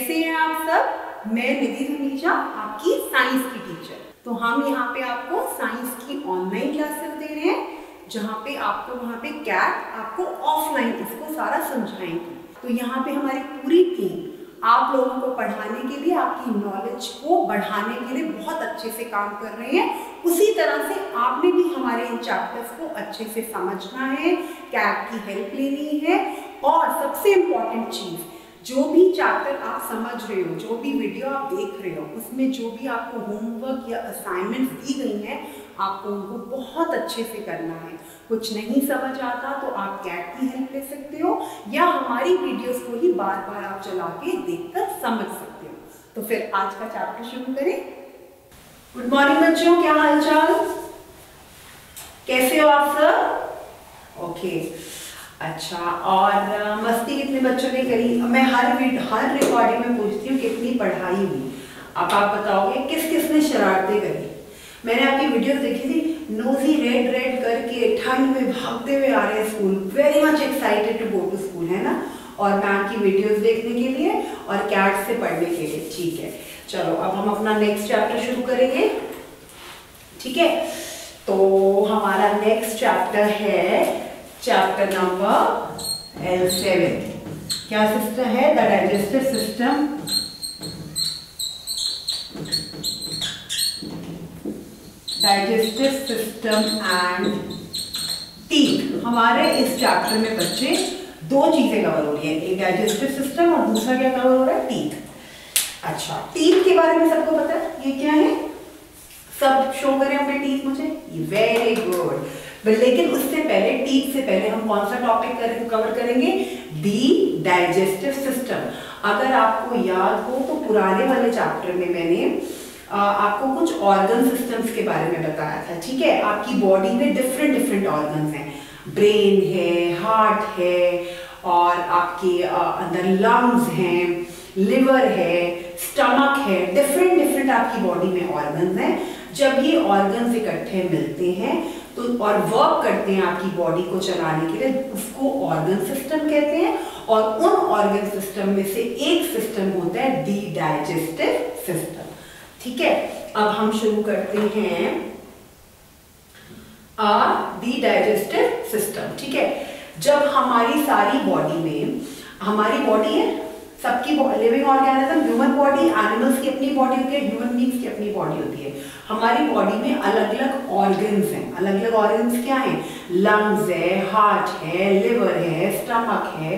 कैसे हैं आप सब? मैं निधि धमीजा, आपकी साइंस की टीचर। तो हम यहाँ पे आपको साइंस की ऑनलाइन क्लासेस दे रहे हैं, जहाँ पे आपको वहाँ पे कैट आपको ऑफलाइन इसको सारा समझाएंगे। तो यहाँ पे हमारी पूरी टीम आप लोगों को पढ़ाने के लिए, आपकी नॉलेज को बढ़ाने के लिए बहुत अच्छे से काम कर रहे हैं। उसी तरह से आपने भी हमारे इन चैप्टर्स को अच्छे से समझना है, कैट की हेल्प लेनी है। और सबसे इम्पॉर्टेंट चीज़, जो भी चैप्टर आप समझ रहे हो, जो भी वीडियो आप देख रहे हो, उसमें जो भी आपको होमवर्क या असाइनमेंट दी गई हैं, आपको उनको बहुत अच्छे से करना है। कुछ नहीं समझ आता तो आप कैट की हेल्प ले सकते हो, या हमारी वीडियोस को ही बार बार आप चला के देखकर समझ सकते हो। तो फिर आज का चैप्टर शुरू करें। गुड मॉर्निंग बच्चों, क्या हाल चाल, कैसे हो आप सब? ओके, अच्छा। और मस्ती कितने बच्चों ने करी? मैं हर रिकॉर्डिंग में पूछती हूँ कितनी पढ़ाई हुई। अब आप बताओगे किस किसने शरारतें करी। मैंने आपकी वीडियोस देखी थी, नोजी रेड रेड करके ठंड में भागते हुए आ रहे हैं school, very much excited to go to school, है ना? और मैम की वीडियोस देखने के लिए और कैट से पढ़ने के लिए। ठीक है, चलो अब हम अपना नेक्स्ट चैप्टर शुरू करेंगे। ठीक है, तो हमारा नेक्स्ट चैप्टर है चैप्टर नंबर L7। क्या सिस्टम है? The digestive system. Digestive system and teeth. हमारे इस चैप्टर में बच्चे दो चीजें कवर हो रही है, एक डाइजेस्टिव सिस्टम और दूसरा क्या कवर हो रहा है? टीथ। अच्छा, टीथ के बारे में सबको पता है, ये क्या है? सब शो करें अपने टीथ मुझे। Very good. लेकिन उससे पहले, टीथ से पहले हम कौन सा टॉपिक कवर करेंगे? दी डाइजेस्टिव सिस्टम। अगर आपको याद हो तो पुराने वाले चैप्टर में मैंने आपको कुछ ऑर्गन सिस्टम्स के बारे में बताया था। ठीक है, आपकी बॉडी में डिफरेंट ऑर्गन्स हैं, ब्रेन है, हार्ट है, और आपके अंदर लंग्स हैं, लिवर है, स्टमक है, डिफरेंट आपकी बॉडी में ऑर्गन्स हैं। जब ये ऑर्गन्स इकट्ठे मिलते हैं तो और वर्क करते हैं आपकी बॉडी को चलाने के लिए, उसको ऑर्गन सिस्टम कहते हैं। और उन ऑर्गन सिस्टम में से एक सिस्टम होता है दी डाइजेस्टिव सिस्टम। ठीक है, अब हम शुरू करते हैं दी डाइजेस्टिव सिस्टम। ठीक है, जब हमारी सारी बॉडी में, हमारी बॉडी है सबकी living organism, human body, animals की अपनी बॉडी होती है, ह्यूमन बींग्स की अपनी बॉडी होती है। हमारी बॉडी में अलग अलग ऑर्गन्स हैं। अलग अलग ऑर्गन्स क्या हैं? लंग्स है, हार्ट है, लिवर है, स्टमक है,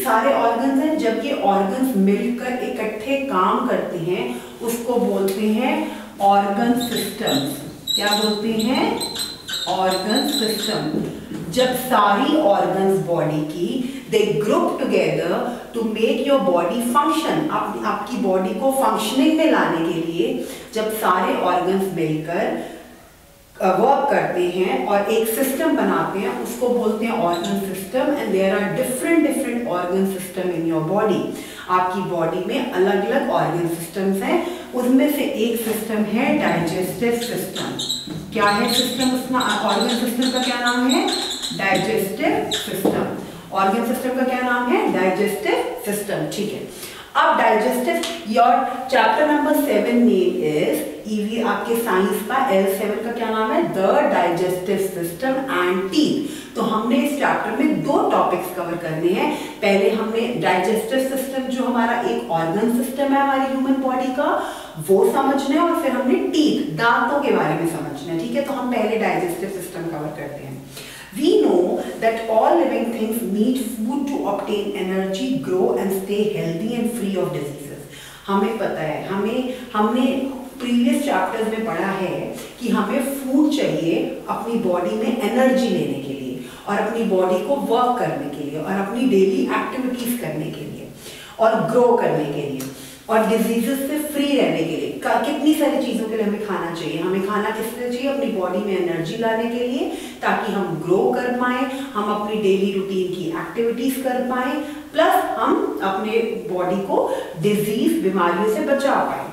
सारे ऑर्गन्स हैं। जब ये ऑर्गन्स मिलकर इकट्ठे काम करते हैं उसको बोलते हैं ऑर्गन सिस्टम्स। क्या बोलते हैं? Organ system. जब सारी ऑर्गन्स बॉडी की they group together to make your body function, आपकी बॉडी को फंक्शनिंग में लाने के लिए जब सारे ऑर्गन्स मिलकर वर्क करते हैं और एक सिस्टम बनाते हैं, उसको बोलते हैं organ system. And there are different organ system in your body. आपकी बॉडी में अलग अलग ऑर्गन सिस्टम्स हैं, उनमें से एक सिस्टम है डाइजेस्टिव सिस्टम। क्या है सिस्टम? उसका ऑर्गन सिस्टम का क्या नाम है? Digestive system. ऑर्गन सिस्टम का क्या नाम है? Digestive system. ठीक है, अब digestive, your chapter number 7 name is EV, आपके साइंस का L7 का क्या नाम है? The digestive system and teeth. तो हमने इस चैप्टर में दो टॉपिक्स कवर करने हैं। पहले हमने डाइजेस्टिव सिस्टम, जो हमारा एक ऑर्गन सिस्टम है हमारी ह्यूमन बॉडी का, वो समझना है, और फिर हमने टीथ, दांतों के बारे में समझना है। ठीक है, तो हम पहले डाइजेस्टिव सिस्टम कवर करते हैं। We know that all living things need food to obtain energy, grow and stay healthy and free of diseases. हमें पता है, हमने प्रीवियस चैप्टर्स में पढ़ा है कि हमें फूड चाहिए अपनी बॉडी में एनर्जी लेने के लिए, और अपनी बॉडी को वर्क करने के लिए, और अपनी डेली एक्टिविटीज करने के लिए, और ग्रो करने के लिए, और डिजीजेस से फ्री रहने के लिए। कितनी सारी चीज़ों के लिए हमें खाना चाहिए। हमें खाना किस लिए चाहिए? अपनी बॉडी में एनर्जी लाने के लिए, ताकि हम ग्रो कर पाएँ, हम अपनी डेली रूटीन की एक्टिविटीज़ कर पाएँ, प्लस हम अपने बॉडी को डिजीज, बीमारियों से बचा पाएँ।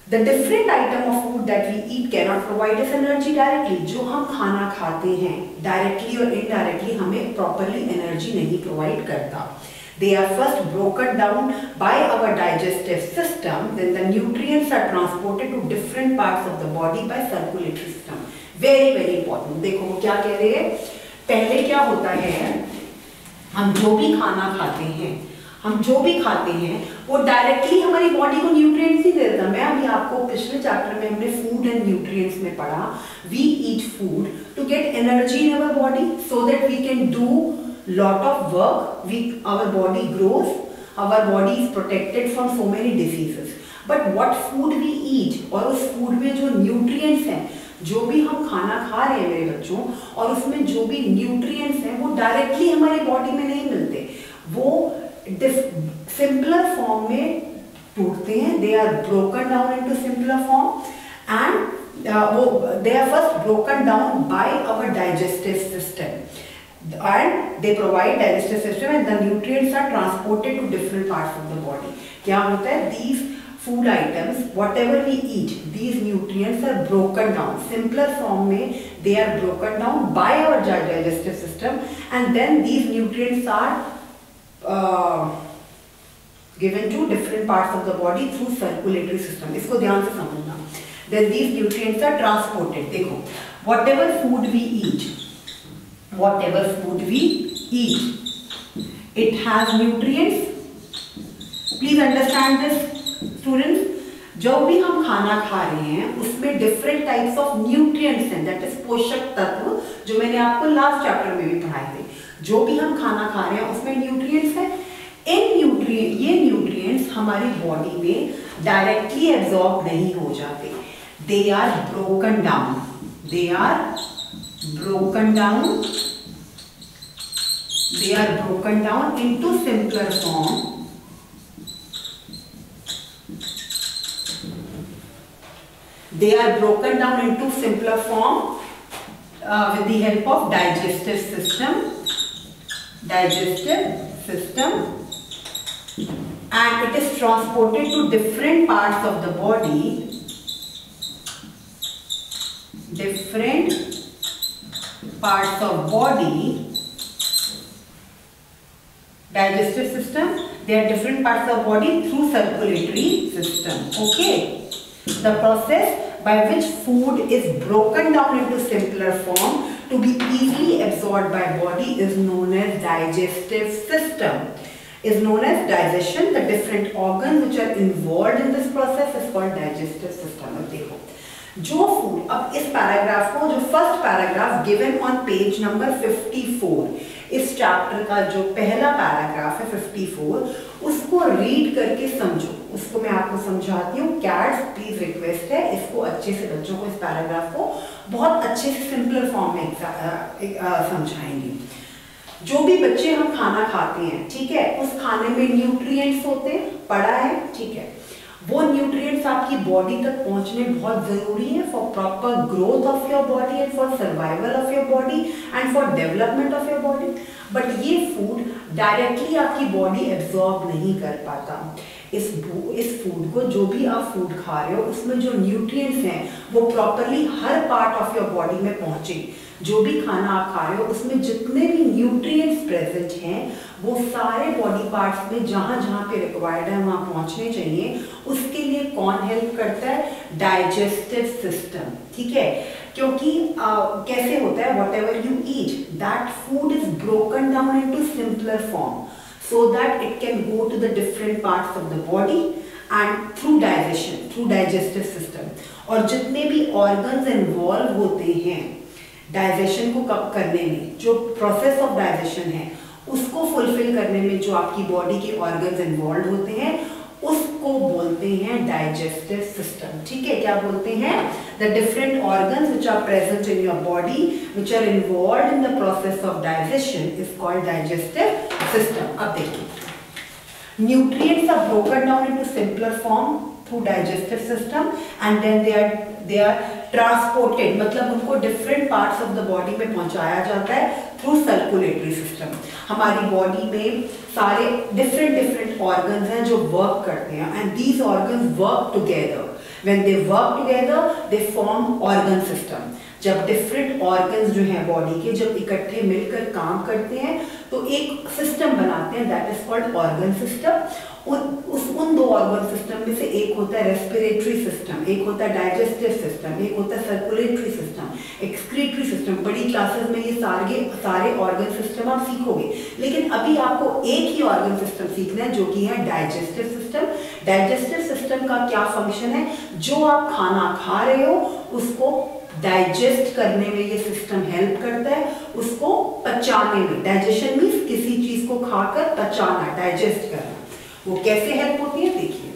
The different item of food that we eat cannot provide us energy directly. जो हम खाना खाते हैं डायरेक्टली और इनडायरेक्टली हमें प्रॉपरली एनर्जी नहीं प्रोवाइड करता। They are first broken down by our digestive system, then the nutrients are transported to different parts of the body by circulatory system. Very very important. देखो वो क्या कह रहे हैं, पहले क्या होता है, हम जो भी खाना खाते हैं, हम जो भी खाते हैं वो डायरेक्टली हमारी बॉडी को न्यूट्रिएंट्स ही देता। मैं अभी आपको पिछले चैप्टर में हमने फूड एंड न्यूट्रिएंट्स में पढ़ा, we eat food to get energy in our body so that we can do lot of work, our body grows, our body is protected from so many diseases. But what food we eat, और उस food में जो nutrients हैं, जो भी हम खाना खा रहे हैं मेरे बच्चों, और उसमें जो भी nutrients हैं वो directly हमारी body में नहीं मिलते, वो simpler form में टूटते हैं, they are broken down into simpler form and they are first broken down by our digestive system. And they provide digestive system and the nutrients are transported to different parts of the body. क्या होता है, these food items, whatever we eat, these nutrients are broken down. Simpler form में they are broken down by our digestive system and then these nutrients are given to different parts of the body through circulatory system. इसको ध्यान से समझना. Then these nutrients are transported. देखो, whatever food we eat, it has nutrients. Please understand this, students. जो भी हम खाना खा रहे हैं उसमें different types of nutrients हैं, that is पोषक तत्व, जो मैंने आपको लास्ट चैप्टर में भी पढ़ाए थे। जो भी हम खाना खा रहे हैं उसमें nutrients हैं। ये nutrients हमारी बॉडी में डायरेक्टली एब्जॉर्ब नहीं हो जाते, they are broken down. They are broken down into simpler form. They are broken down into simpler form with the help of digestive system, and it is transported to different parts of the body. Digestive system, they are different parts of body through circulatory system. Okay, the process by which food is broken down into simpler form to be easily absorbed by body is known as digestive system. Is known as digestion. The different organs which are involved in this process is called digestive system. अब देखो, जो food, अब इस paragraph को, जो first paragraph given on page number 54, इस chapter का जो पहला पैराग्राफ है 54, उसको रीड करके समझो। उसको मैं आपको समझाती हूँ। कैट्स प्लीज रिक्वेस्ट है, इसको अच्छे से बच्चों को, इस पैराग्राफ को बहुत अच्छे से सिंपलर फॉर्म में समझाएंगे। जो भी बच्चे हम खाना खाते हैं, ठीक है, उस खाने में न्यूट्रिएंट्स होते हैं, पढ़ा है, ठीक है। वो न्यूट्रिएंट्स आपकी बॉडी तक पहुंचने बहुत जरूरी है for proper growth of your body and for survival of your body and for development of your body. But ये फूड डायरेक्टली आपकी बॉडी एब्जॉर्ब नहीं कर पाता। इस फूड को, जो भी आप फूड खा रहे हो, उसमें जो न्यूट्रिएंट्स हैं वो properly her part of your body में पहुंचे। जो भी खाना आप खा रहे हो उसमें जितने भी न्यूट्रिएंट्स प्रेजेंट हैं वो सारे बॉडी पार्ट्स में जहां जहां पे रिक्वायर्ड है वहां पहुंचने चाहिए। उसके लिए कौन हेल्प करता है? डाइजेस्टिव सिस्टम, ठीक है। क्योंकि कैसे होता है, what ever you eat that food is broken down into simpler form so that it can go to the different parts of the body and through digestion, through digestive system। और जितने भी organs involve होते हैं digestion को करने में, जो process of digestion है उसको फुलफिल करने में जो आपकी बॉडी के ऑर्गन्स इन्वॉल्व होते हैं उसको बोलते हैं डाइजेस्टिव सिस्टम, ठीक है। क्या बोलते हैं? The different organs which are present in your body which are involved in the process of digestion is called digestive system. अब देखिए, nutrients are broken down into simpler form through digestive system and then they are transported, मतलब उनको different parts of the body में पहुंचाया जाता है through circulatory system. हमारी body में सारे डिफरेंट ऑर्गन्स हैं जो वर्क करते हैं and these organs work together. When they work together they form organ system. जब डिफरेंट ऑर्गन्स जो हैं बॉडी के जब इकट्ठे मिलकर काम करते हैं तो एक सिस्टम बनाते हैं, that is called organ system. उन दो ऑर्गन सिस्टम में से एक होता है रेस्पिरेटरी सिस्टम, एक होता है डाइजेस्टिव सिस्टम, एक होता है सर्कुलेटरी सिस्टम, एक्सक्रीटरी सिस्टम। बड़ी क्लासेस में ये सारे ऑर्गन सिस्टम आप सीखोगे, लेकिन अभी आपको एक ही ऑर्गन सिस्टम सीखना है जो कि है डाइजेस्टिव सिस्टम। डाइजेस्टिव सिस्टम का क्या फंक्शन है, जो आप खाना खा रहे हो उसको डाइजेस्ट करने में ये सिस्टम हेल्प करता है, उसको पचाने में। डाइजेशन मीन्स किसी चीज को खाकर पचाना, डाइजेस्ट करना। वो कैसे हेल्प होती है देखिए,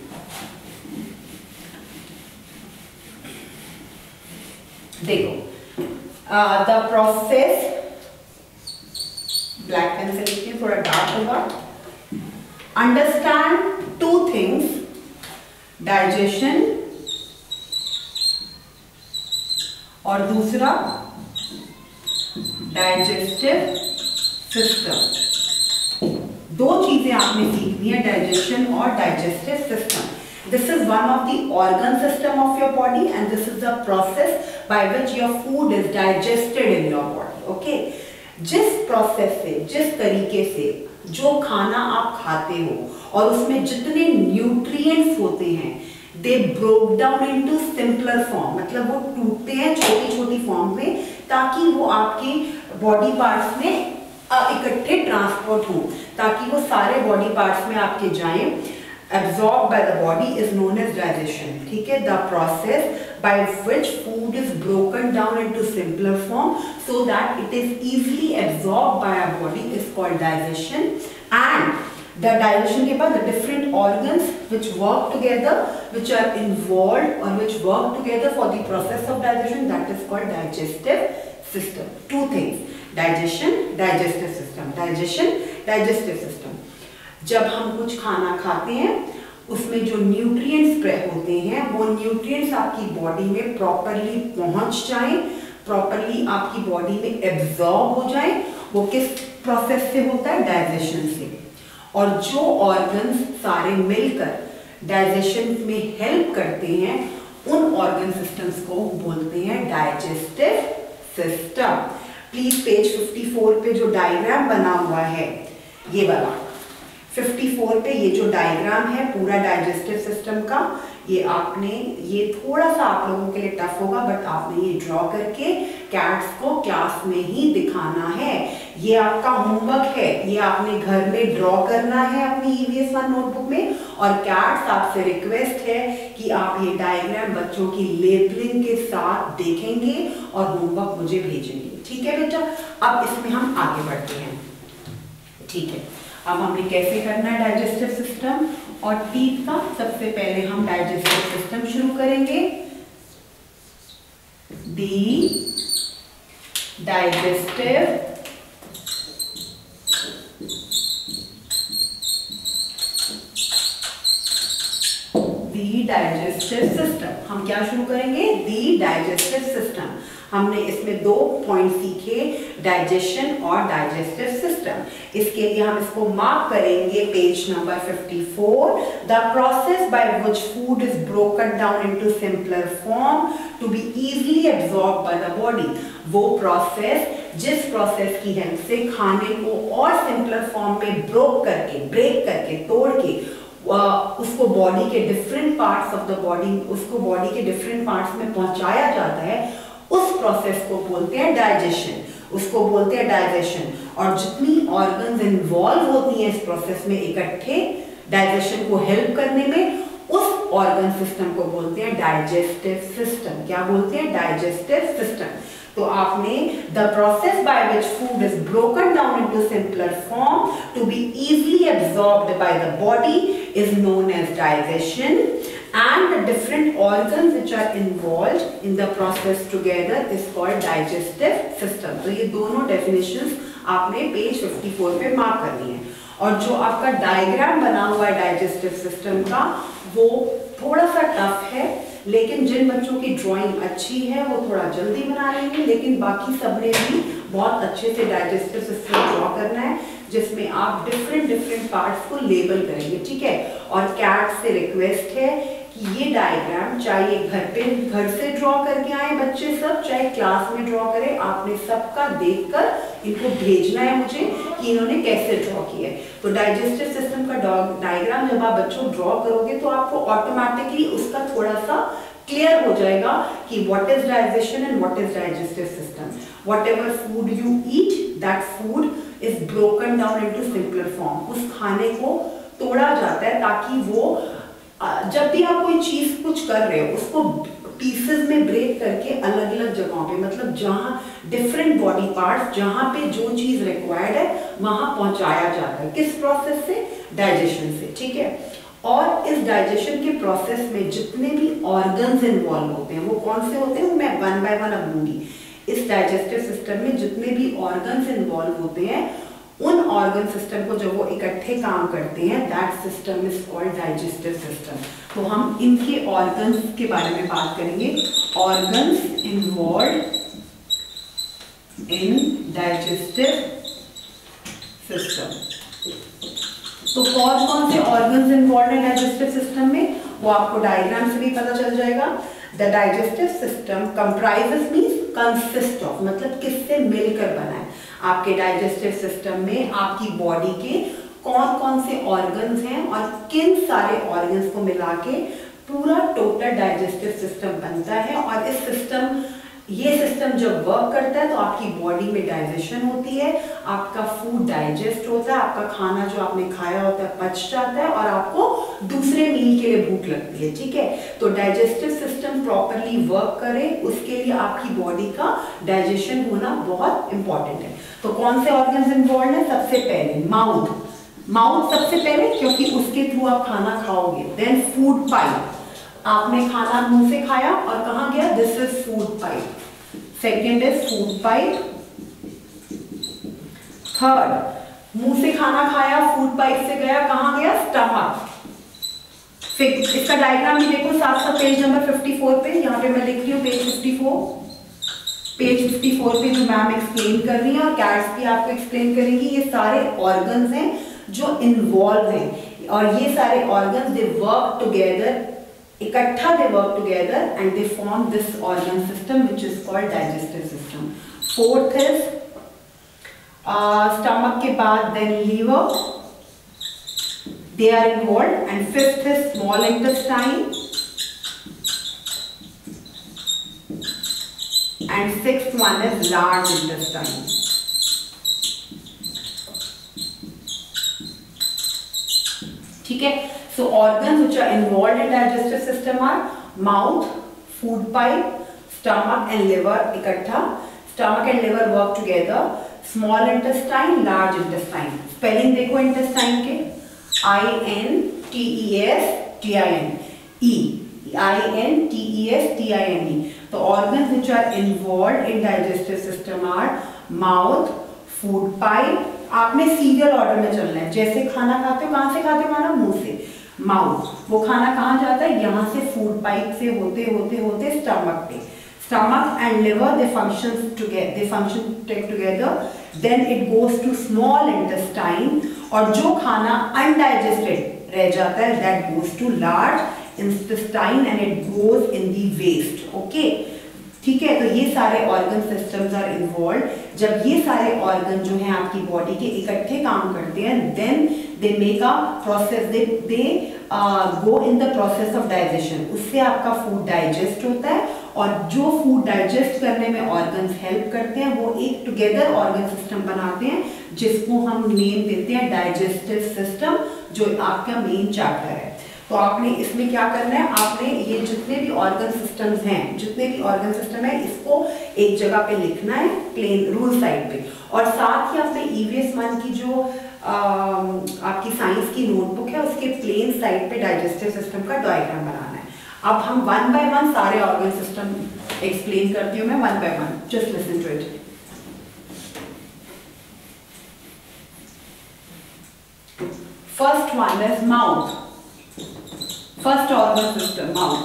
देखो द प्रोसेस, ब्लैक पेन से लिखिए थोड़ा डार्क होगा। अंडरस्टैंड टू थिंग्स, डाइजेशन और दूसरा डाइजेस्टिव सिस्टम। दो चीजें आपने सीखनी है, डाइजेशन और digestive system. This is one of the organ system of your body and this is the process by which your food is digested in your body. Okay, जिस process से, जिस तरीके से जो खाना आप खाते हो और उसमें जितने न्यूट्रिएंट्स होते हैं, they broke down into simpler form, मतलब वो टूटते हैं छोटी छोटी फॉर्म में ताकि वो आपकी बॉडी पार्ट्स में इकट्ठे ट्रांसपोर्ट हो, ताकि वो सारे बॉडी पार्ट्स में आपके जाएं। Absorb by the body is known as digestion. ठीक है, the process by which food is broken down into simpler form so that it is easily absorb by our body is called digestion. And the digestion के बाद the different organs which work together, which are involved or which work together for the process of digestion, that is called digestive system. Two things, digestion, digestive system, digestion, digestive system. जब हम कुछ खाना खाते हैं उसमें जो nutrients होते हैं वो न्यूट्रिएंट्स आपकी बॉडी में प्रॉपरली पहुंच जाएं, प्रॉपरली आपकी बॉडी में एब्जॉर्ब हो जाएं। वो किस प्रोसेस से होता है, डाइजेशन से। और जो ऑर्गन्स सारे मिलकर डाइजेशन में हेल्प करते हैं उन ऑर्गन सिस्टम्स को बोलते हैं डाइजेस्टिव सिस्टम। प्लीज पेज 54 पे जो डायग्राम बना हुआ है, ये वाला 54 पे ये जो डायग्राम है पूरा डाइजेस्टिव सिस्टम का, ये आपने, ये थोड़ा सा आप लोगों के लिए टफ होगा बट आपने ये ड्रॉ करके कैट्स को क्लास में ही दिखाना है। ये आपका होमवर्क है, ये आपने घर में ड्रॉ करना है अपनी EVS 1 नोटबुक में। और कैट्स आपसे रिक्वेस्ट है कि आप ये डायग्राम बच्चों की लेबलिंग के साथ देखेंगे और होमवर्क मुझे भेजेंगे। ठीक है बेटा, अब इसमें हम आगे बढ़ते हैं। ठीक है, अब हमने कैसे करना है डाइजेस्टिव सिस्टम और टीथ का। सबसे पहले हम डाइजेस्टिव सिस्टम शुरू करेंगे। दी डाइजेस्टिव सिस्टम, हम क्या शुरू करेंगे, दी डाइजेस्टिव सिस्टम। हमने इसमें 2 पॉइंट सीखे, डाइजेशन और डाइजेस्टिव सिस्टम। इसके लिए हम इसको मार्क करेंगे page number 54। The process by which food is broken down into simpler form to be easily absorb by the body. वो प्रोसेस, जिस प्रोसेस की हेल्प से खाने को और सिंपलर फॉर्म में ब्रेक करके तोड़ के उसको बॉडी के different parts of the body, उसको बॉडी के डिफरेंट पार्ट्स में पहुंचाया जाता है, उस प्रोसेस को बोलते हैं डाइजेशन, उसको बोलते हैं डाइजेशन। और जितनी ऑर्गन्स इन्वॉल्व होती हैं इस प्रोसेस में इकट्ठे डाइजेशन को हेल्प करने में, उस ऑर्गन सिस्टम को बोलते हैं डाइजेस्टिव सिस्टम। क्या बोलते हैं, डाइजेस्टिव सिस्टम। तो आपने the process by which food is broken down into simpler form to be easily absorbed by the body is known as digestion, and the different organs which are involved in the process together is called digestive system. तो ये दोनों definitions आपने page 54 पे mark करनी है। और जो आपका डायग्राम बना हुआ है डाइजेस्टिव सिस्टम का, वो थोड़ा सा टफ है, लेकिन जिन बच्चों की ड्राइंग अच्छी है वो थोड़ा जल्दी बना लेंगे, लेकिन बाकी सबने भी बहुत अच्छे से डाइजेस्टिव सिस्टम ड्रॉ करना है, जिसमें आप डिफरेंट पार्ट्स को लेबल करेंगे। ठीक है, और कैट से रिक्वेस्ट है कि ये डायग्राम चाहे घर से ड्रॉ करके आए बच्चे सब, चाहे क्लास में ड्रॉ करें, आपने सबका देखकर इनको भेजना है मुझे कि इन्होंने कैसे ड्रॉ किया है। तो डाइजेस्टिव सिस्टम का डायग्राम जब आप बच्चों ड्रॉ करोगे तो आपको ऑटोमेटिकली उसका थोड़ा सा क्लियर हो जाएगा कि what is digestion and what is digestive system. Whatever food you eat, that food is broken down into simpler form. उस खाने को तोड़ा जाता है ताकि वो जब भी आप कोई चीज कुछ कर रहे हो उसको पीसेस में ब्रेक करके अलग अलग जगहों पे, मतलब जहां डिफरेंट बॉडी पार्ट्स जहां पे जो चीज रिक्वायर्ड है वहां पहुंचाया जाता है। किस प्रोसेस से? डाइजेशन से, ठीक है। और इस डाइजेशन के प्रोसेस में जितने भी ऑर्गन्स इन्वॉल्व होते हैं वो कौन से होते हैं, वो मैं वन बाय वन अब लूंगी। इस डाइजेस्टिव सिस्टम में जितने भी ऑर्गन्स इन्वॉल्व होते हैं उन ऑर्गन सिस्टम को जब वो इकट्ठे काम करते हैं, that system is called digestive system. तो हम इनके ऑर्गन्स के बारे में बात करेंगे। Organs involve in digestive system. तो कौन कौन से organs involve in digestive system में वो आपको डायग्राम से भी पता चल जाएगा। The digestive system comprises means consist of, मतलब किससे मिलकर बना है। आपके डाइजेस्टिव सिस्टम में आपकी बॉडी के कौन कौन से ऑर्गन्स हैं और किन सारे ऑर्गन्स को मिला के पूरा टोटल डाइजेस्टिव सिस्टम बनता है। और ये सिस्टम जब वर्क करता है तो आपकी बॉडी में डाइजेशन होती है, आपका फूड डाइजेस्ट होता है, आपका खाना जो आपने खाया होता है पच जाता है और आपको दूसरे मील के लिए भूख लगती है, ठीक है। तो डाइजेस्टिव सिस्टम प्रॉपरली वर्क करे उसके लिए आपकी बॉडी का डाइजेशन होना बहुत इंपॉर्टेंट है। तो कौन से ऑर्गन्स इन्वॉल्व है? सबसे पहले माउथ सबसे पहले, क्योंकि उसके थ्रू आप खाना खाओगे। देन फूड पाइप, आपने खाना मुंह से खाया और कहाँ गया? This is food pipe. Second is food pipe. Third, मुंह से खाना खाया, फूड पाइप से गया, कहाँ गया? स्टमक। फिर इसका डायग्राम भी देखो साथ साथ पेज नंबर 54 पे, यहाँ पे मैं लिख रही हूँ पेज 54 पे जो मैम एक्सप्लेन कर रही है और कैट्स भी आपको एक्सप्लेन करेंगी। ये सारे ऑर्गन्स हैं जो इन्वॉल्व हैं और ये सारे ऑर्गन्स दे वर्क टुगेदर, इकट्ठा they work together and they form this organ system which is called digestive system. Fourth is stomach के बाद then liver, they are involved, and fifth is small intestine, and sixth one is large intestine. ठीक है, so organs which are involved in digestive system are mouth, food pipe, stomach and liver इकट्ठा, stomach and liver work together, small intestine, large intestine. Spelling देखो intestine के, INTESTINE. तो organs which are involved in digestive system are mouth, food pipe. आपने serial order में चलना है, जैसे खाना खाते हो, कहाँ से खाते हो खाना? मुंह से। माउथ, वो खाना कहाँ जाता है? यहाँ से फूड पाइप से होते होते होते स्टमक पे। Stomach and liver they function together. Then it goes to small intestine और जो खाना undigested रह जाता है that goes to large intestine and it goes in the waste. Okay, ठीक है। तो ये सारे ऑर्गन सिस्टम्स आर इन्वॉल्व। जब ये सारे ऑर्गन जो हैं आपकी बॉडी के इकट्ठे काम करते हैं then they make a process, they go in the process of digestion. उससे आपका फूड डाइजेस्ट होता है और जो फूड डाइजेस्ट करने में ऑर्गन्स हेल्प करते हैं वो एक टुगेदर ऑर्गन सिस्टम बनाते हैं जिसको हम नेम देते हैं डाइजेस्टिव सिस्टम, जो आपका मेन चैप्टर है। तो आपने इसमें क्या करना है, आपने ये जितने भी ऑर्गन सिस्टम्स हैं, जितने भी ऑर्गन सिस्टम है, इसको एक जगह पे लिखना है प्लेन रूल साइड पे, और साथ ही अपने EVS 1 की जो आपकी साइंस की नोटबुक है उसके प्लेन साइड पे डाइजेस्टिव सिस्टम का डायग्राम बनाना है। अब हम वन बाय वन सारे ऑर्गन सिस्टम एक्सप्लेन करती हूँ मैं one by one, just listen to it. First one is mouth. First organ system mouth.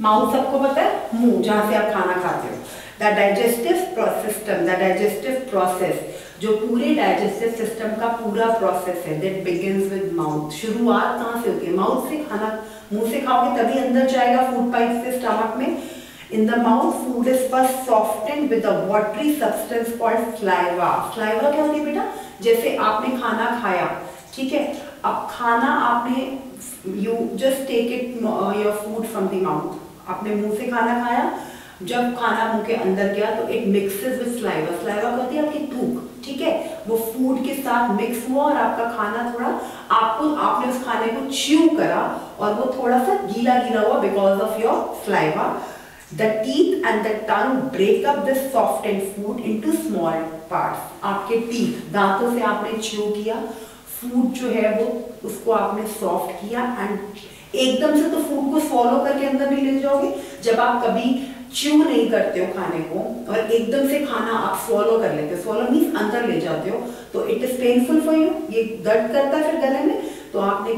Mouth सबको पता है, मुंह, जहां से आप खाना खाते हो। The digestive system, the digestive process जो पूरे डाइजेस्टिव सिस्टम का पूरा प्रोसेस है दैट बिगिंस विद माउथ। शुरुआत कहाँ से होती है? माउथ से। खाना मुंह से खाओगे तभी अंदर जाएगा फूड पाइप से स्टमक में। In the mouth, food is first softened with a watery substance called saliva. Saliva क्या होती है बेटा? जैसे आपने खाना खाया, ठीक है, अब खाना आपने you just take it your food from the mouth. आपने मुंह से खाना खाया, जब खाना मुंह के अंदर गया तो it mixes with saliva. Saliva क्या होती है? आपकी थूक, ठीक है, वो फूड के साथ मिक्स हुआ और आपका खाना थोड़ा आपने उस खाने को च्यू करा और वो थोड़ा सा गीला गीला हुआ because of your saliva. The teeth and the tongue break up this softened food into small parts. आपके teeth, दांतों से आपने chew किया, फूड जो है वो उसको आपने सॉफ्ट किया एंड एकदम से तो फूड को swallow करके अंदर नहीं ले जाओगे। जब आप कभी च्यू नहीं करते हो खाने को और एकदम से खाना आप swallow कर लेते हो, swallow मीन्स अंदर ले जाते हो, तो it is painful for you, ये दर्द करता है फिर गले में। तो आप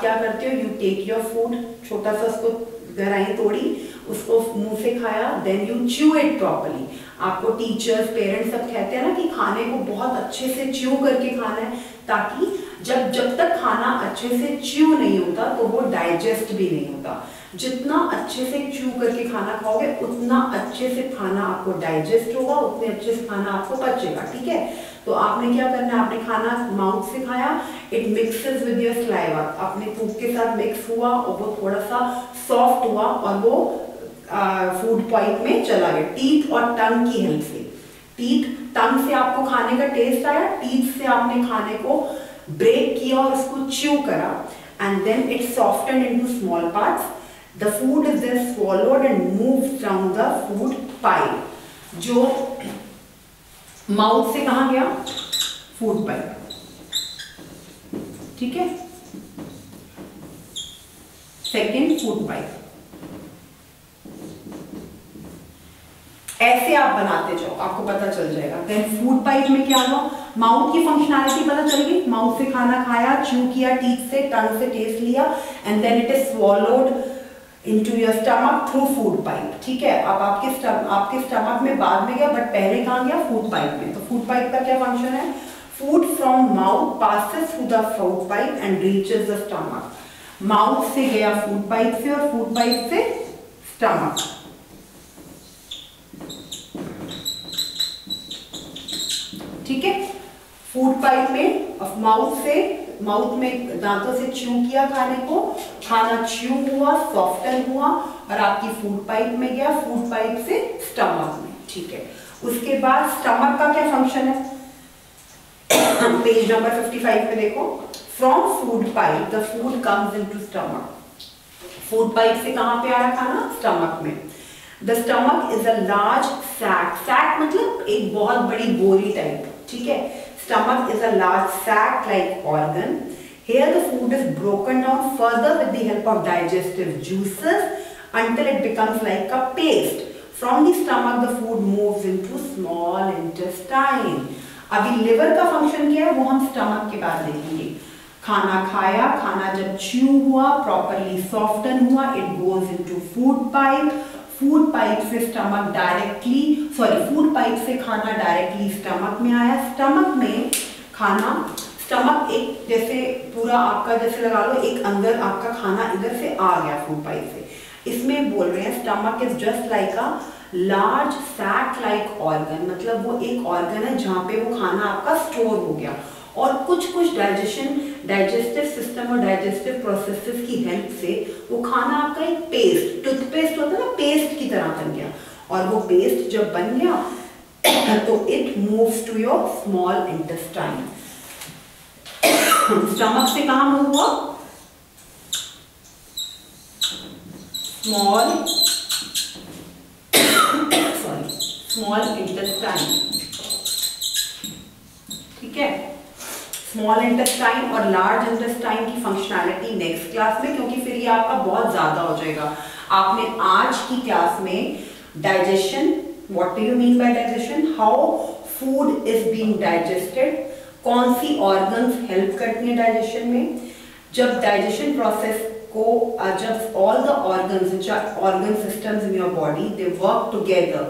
क्या करते हो? यू टेक योर फूड, छोटा सा उसको गहराई तोड़ी, उसको मुंह से खाया, then you chew it properly. आपको टीचर्स, पेरेंट्स सब कहते हैं ना कि खाने को बहुत अच्छे से च्यू करके खाना है, ताकि जब तक खाना अच्छे से च्यू नहीं होता तो वो डाइजेस्ट भी नहीं होता। जितना अच्छे से च्यू करके खाना खाओगे उतना अच्छे से खाना आपको डाइजेस्ट होगा, उतने अच्छे से खाना आपको पचेगा, ठीक है। तो आपने क्या करना है? आपने खाना माउथ से खाया, it mixes with your saliva, अपने थूक के साथ मिक्स हुआ और वो थोड़ा सा सॉफ्ट हुआ और वो फूड पाइप में चला गया टीथ और टंग की हेल्प से। टीथ, टंग से आपको खाने का टेस्ट आया, टीथ से आपने खाने को ब्रेक किया और उसको च्यू करा and then it softened into small parts. The food is then swallowed and moved down the food pipe. जो माउथ से कहां गया? फूड पाइप, ठीक है। Second food pipe. ऐसे आप बनाते जाओ, आपको पता चल जाएगा। देन फूड पाइप में क्या हुआ? माउथ की फंक्शनैलिटी पता चल गई, माउथ से खाना खाया, च्यू किया टीथ से, टंग से टेस्ट लिया and then it is swallowed into your stomach through food pipe, ठीक है। अब आपके स्टमक में बाद में गया, बट पहले कहाँ गया? फूड पाइप में। तो फूड पाइप का क्या फंक्शन है? Food from mouth passes through the food pipe and reaches the stomach. Mouth से गया फूड पाइप से और फूड पाइप से स्टमक, ठीक है। फूड पाइप में माउथ में दांतों से च्यू किया खाने को, खाना च्यू हुआ, सॉफ्टन हुआ और आपकी फूड पाइप में गया, फूड पाइप से स्टमक में, ठीक है। उसके बाद स्टमक का क्या फंक्शन है? पेज नंबर 55 में देखो, from food pipe the food comes into stomach. Food pipe से कहां पे आया खाना? स्टमक में। The stomach is a large sac, sac मतलब एक बहुत बड़ी बोरी टाइप, ठीक है। Stomach is a large sac-like organ. Here the food is broken down further with the help of digestive juices until it becomes like a paste. From the stomach the food moves into small intestine. अभी liver का function क्या है वो हम stomach के बाद देखेंगे। खाना खाया, खाना जब chew हुआ, properly soften हुआ, it goes into food pipe. Food pipe से स्टमक डायरेक्टली, फूड पाइप से खाना डायरेक्टली स्टमक में आया। स्टमक में खाना, स्टमक एक जैसे पूरा आपका जैसे लगा लो एक अंदर आपका खाना इधर से आ गया फूड पाइप से। इसमें बोल रहे हैं stomach is just like a large sac like organ, मतलब वो एक ऑर्गन है जहाँ पे वो खाना आपका स्टोर हो गया और कुछ डाइजेस्टिव सिस्टम और डाइजेस्टिव प्रोसेसेस की हेल्प से वो खाना आपका एक पेस्ट, टूथपेस्ट होता है ना, पेस्ट की तरह बन गया। और वो पेस्ट जब बन गया तो it moves to your small intestine. Stomach से कहां मूव हुआ? स्मॉल इंटेस्टाइन, ठीक है। स्मॉल इंटेस्टाइन और लार्ज इंटेस्टाइन की फंक्शनैलिटी नेक्स्ट क्लास में, क्योंकि फिर ये आपका बहुत ज्यादा हो जाएगा। आपने आज की क्लास में digestion, what do you mean by digestion, how food is being digested, कौन सी ऑर्गन्स हेल्प करती हैं डाइजेशन में, जब डाइजेशन प्रोसेस को जब all the organs which are organ systems in your body they work together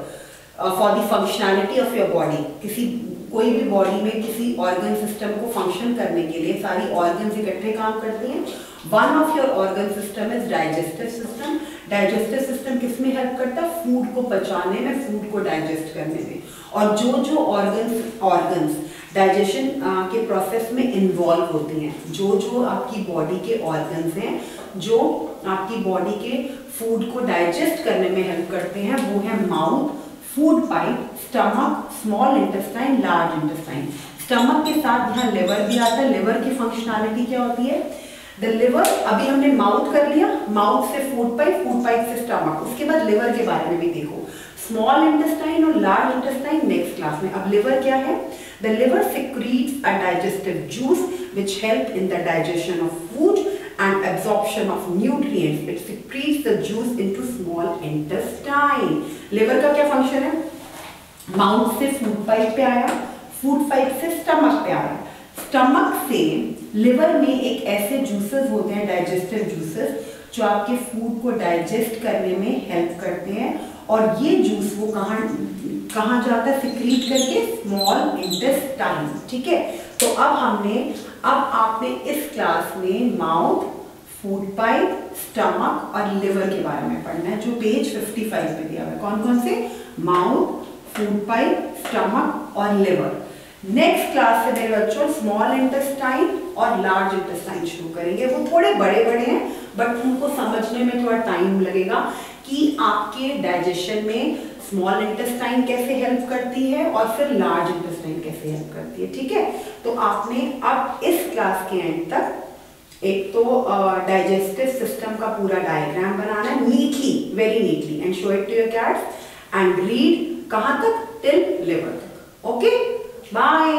for the functionality of your body. किसी कोई भी बॉडी में किसी ऑर्गन सिस्टम को फंक्शन करने के लिए सारी ऑर्गन्स इकट्ठे काम करते हैं। One of your organ system is digestive system. Digestive system किस में हेल्प करता है? फूड को पचाने में, फूड को डाइजेस्ट करने में। और जो ऑर्गन्स डाइजेशन के प्रोसेस में इन्वॉल्व होते हैं, जो आपकी बॉडी के ऑर्गन्स हैं जो आपकी बॉडी के फूड को डाइजेस्ट करने में हेल्प करते हैं, वो है mouth, food pipe, stomach, small intestine, large intestine. Stomach के साथ यहाँ लिवर भी आता है। लिवर की फंक्शनैलिटी क्या होती है? द लिवर, अभी हमने माउथ कर लिया, माउथ से फूड पाइप से स्टमक, उसके बाद लिवर के बारे में भी देखो। स्मॉल इंटेस्टाइन और लार्ज इंटेस्टाइन नेक्स्ट क्लास में। अब लिवर क्या है? The liver secretes a digestive juice which help in the digestion of food and absorption of nutrients. It secretes the juice into small intestine. Liver का क्या function है? Mouth से food pipe पे आया, फूड पाइप से stomach पे आया, stomach से लिवर में एक ऐसे जूसेस होते हैं, डाइजेस्टिव जूसेस, जो आपके फूड को डाइजेस्ट करने में हेल्प करते हैं। और ये जूस वो कहाँ जाता है? सिक्रीट करके स्मॉल इंटेस्टाइन। ठीक है, तो अब आपने इस क्लास में माउथ, फूड पाइप, स्टमक और लिवर के बारे में पढ़ना है, जो पेज 55 पे दिया हुआ है। कौन कौन से? माउथ, फूड पाइप, स्टमक और लिवर। नेक्स्ट क्लास से मेरे बच्चों स्मॉल इंटेस्टाइन और लार्ज इंटेस्टाइन शुरू करेंगे। वो थोड़े बड़े हैं, बट उनको समझने में थोड़ा टाइम लगेगा कि आपके डाइजेशन में स्मॉल इंटेस्टाइन कैसे हेल्प करती है और फिर लार्ज इंटेस्टाइन कैसे हेल्प करती है। ठीक है, तो आपने अब इस क्लास के एंड तक एक तो डाइजेस्टिव सिस्टम का पूरा डायग्राम बनाना है neatly, very neatly, and show it to your kids and read कहां तक? टिल लिवर तक। Okay, bye.